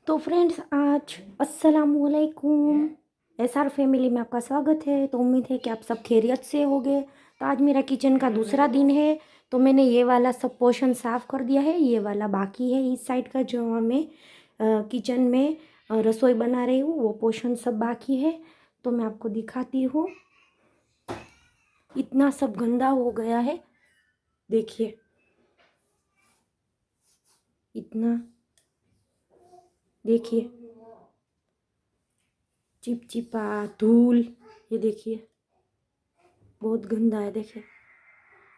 तो फ्रेंड्स आज अस्सलामुअलैकुम एसआर फैमिली में आपका स्वागत है। तो उम्मीद है कि आप सब खैरियत से होंगे। तो आज मेरा किचन का दूसरा दिन है। तो मैंने ये वाला सब पोर्शन साफ़ कर दिया है, ये वाला बाकी है। इस साइड का जो मैं किचन में रसोई बना रही हूँ वो पोर्शन सब बाकी है। तो मैं आपको दिखाती हूँ। इतना सब गंदा हो गया है, देखिए इतना, देखिए चिपचिपा धूल, ये देखिए बहुत गंदा है। देखिए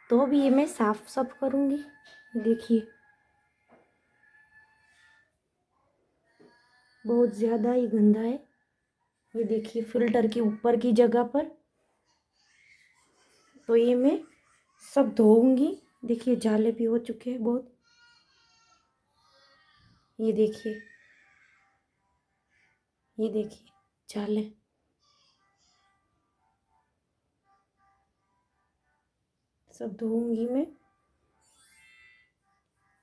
तो अभी ये मैं साफ सब करूँगी। देखिए बहुत ज़्यादा ही गंदा है। ये देखिए फिल्टर के ऊपर की जगह पर। तो ये मैं सब धोऊंगी। देखिए जाले भी हो चुके हैं बहुत। ये देखिए, ये देखिए जाले। सब धोऊंगी मैं।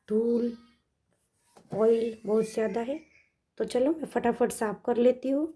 धूल ऑयल बहुत ज़्यादा है। तो चलो मैं फटाफट साफ कर लेती हूँ।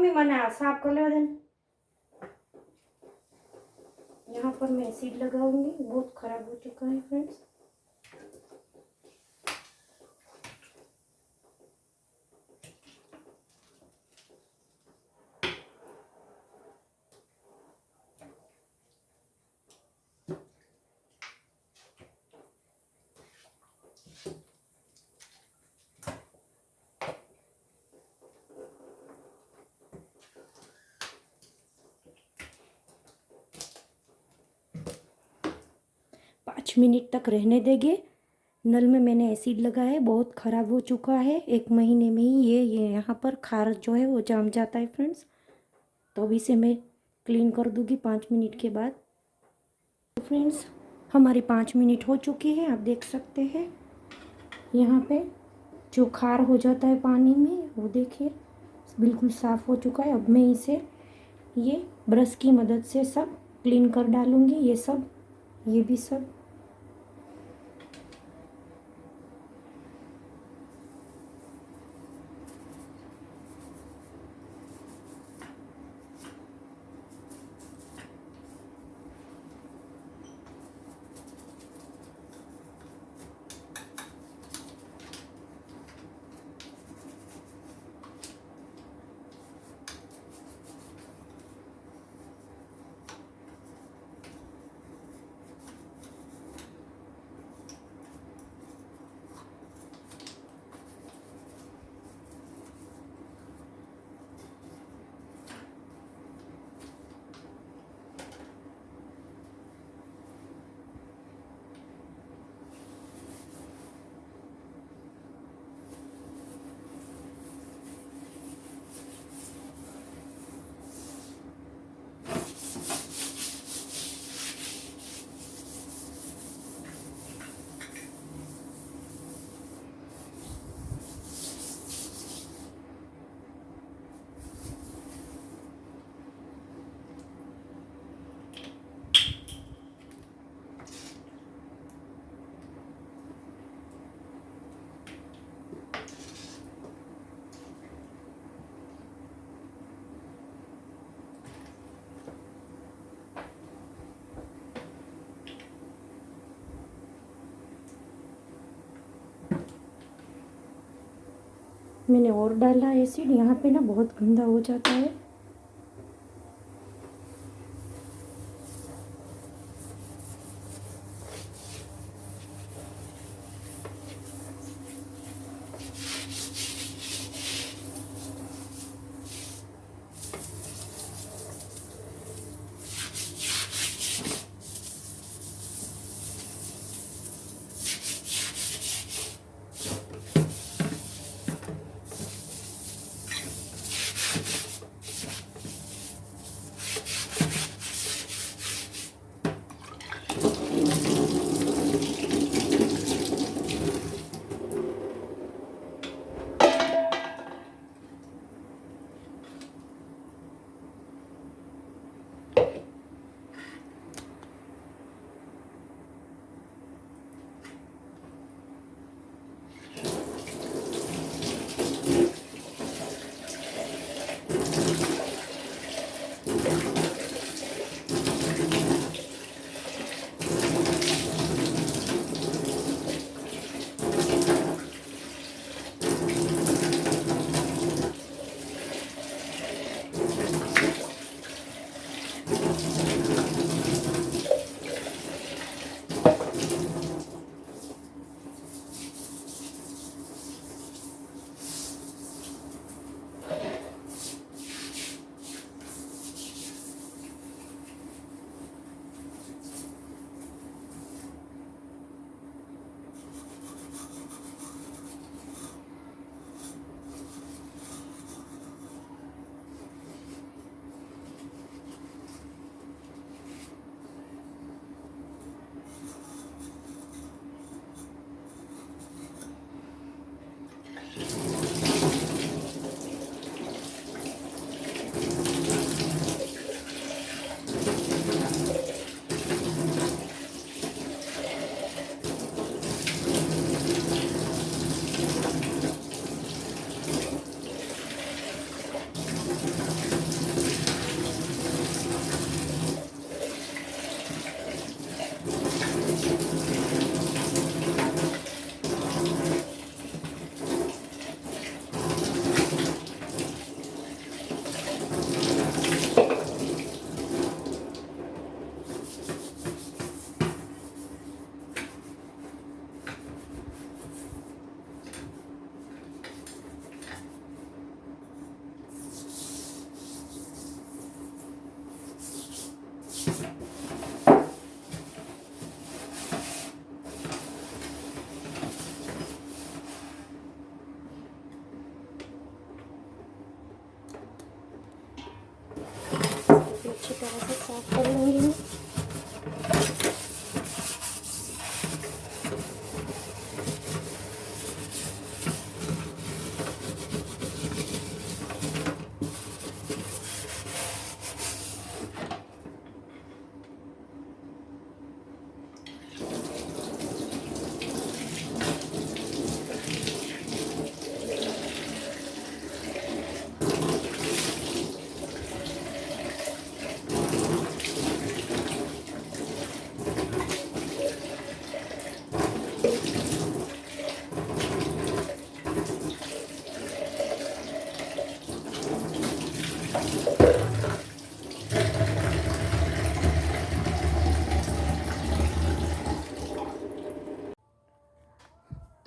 मम्मी मैंने साफ कर लिया देन। यहाँ पर मैं एसिड लगाऊंगी, बहुत खराब हो चुका है फ्रेंड्स। पाँच मिनट तक रहने देंगे। नल में मैंने एसिड लगाया है, बहुत ख़राब हो चुका है। 1 महीने में ही ये यहाँ पर खार जो है वो जम जाता है फ्रेंड्स। तो अब इसे मैं क्लीन कर दूँगी 5 मिनट के बाद। तो फ्रेंड्स हमारी 5 मिनट हो चुकी है, आप देख सकते हैं यहाँ पे जो खार हो जाता है पानी में वो देखिए बिल्कुल साफ़ हो चुका है। अब मैं इसे ये ब्रश की मदद से सब क्लीन कर डालूँगी, ये सब, ये भी सब। मैंने और डाला एसिड, यहाँ पे ना बहुत गंदा हो जाता है।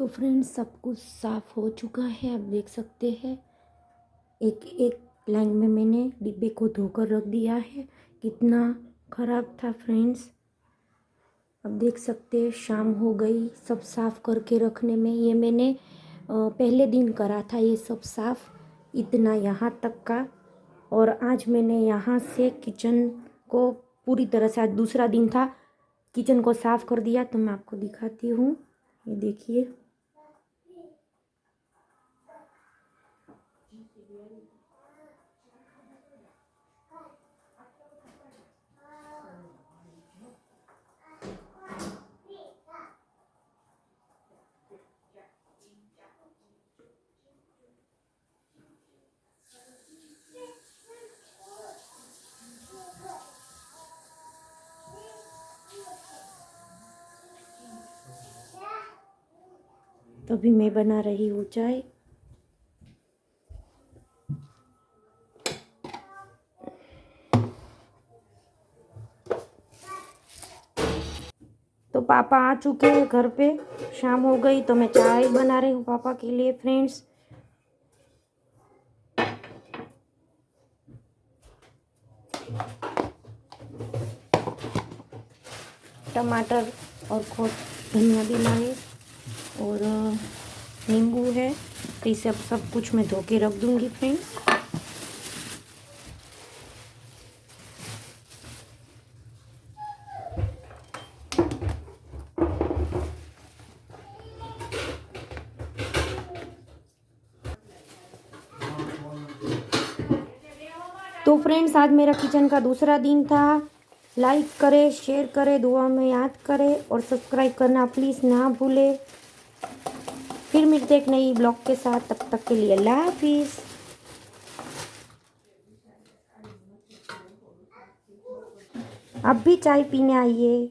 तो फ्रेंड्स सब कुछ साफ़ हो चुका है, आप देख सकते हैं। एक एक लाइन में मैंने डिब्बे को धोकर रख दिया है। कितना ख़राब था फ्रेंड्स, अब देख सकते हैं। शाम हो गई सब साफ़ करके रखने में। ये मैंने पहले दिन करा था ये सब साफ़, इतना यहाँ तक का। और आज मैंने यहाँ से किचन को पूरी तरह से, आज दूसरा दिन था, किचन को साफ़ कर दिया। तो मैं आपको दिखाती हूँ, ये देखिए। तो अभी मैं बना रही हूँ चाय। तो पापा आ चुके हैं घर पे, शाम हो गई तो मैं चाय बना रही हूँ पापा के लिए फ्रेंड्स। टमाटर और खोट धनिया भी लाए और नींबू है, तो इसे अब सब कुछ मैं धो के रख दूँगी फ्रेंड्स। तो फ्रेंड्स आज मेरा किचन का दूसरा दिन था। लाइक करें, शेयर करें, दुआ में याद करें और सब्सक्राइब करना प्लीज़ ना भूलें। फिर मिलते एक नई ब्लॉग के साथ, तब तक के लिए अल्लाह हाफिज़। आप भी चाय पीने आइए।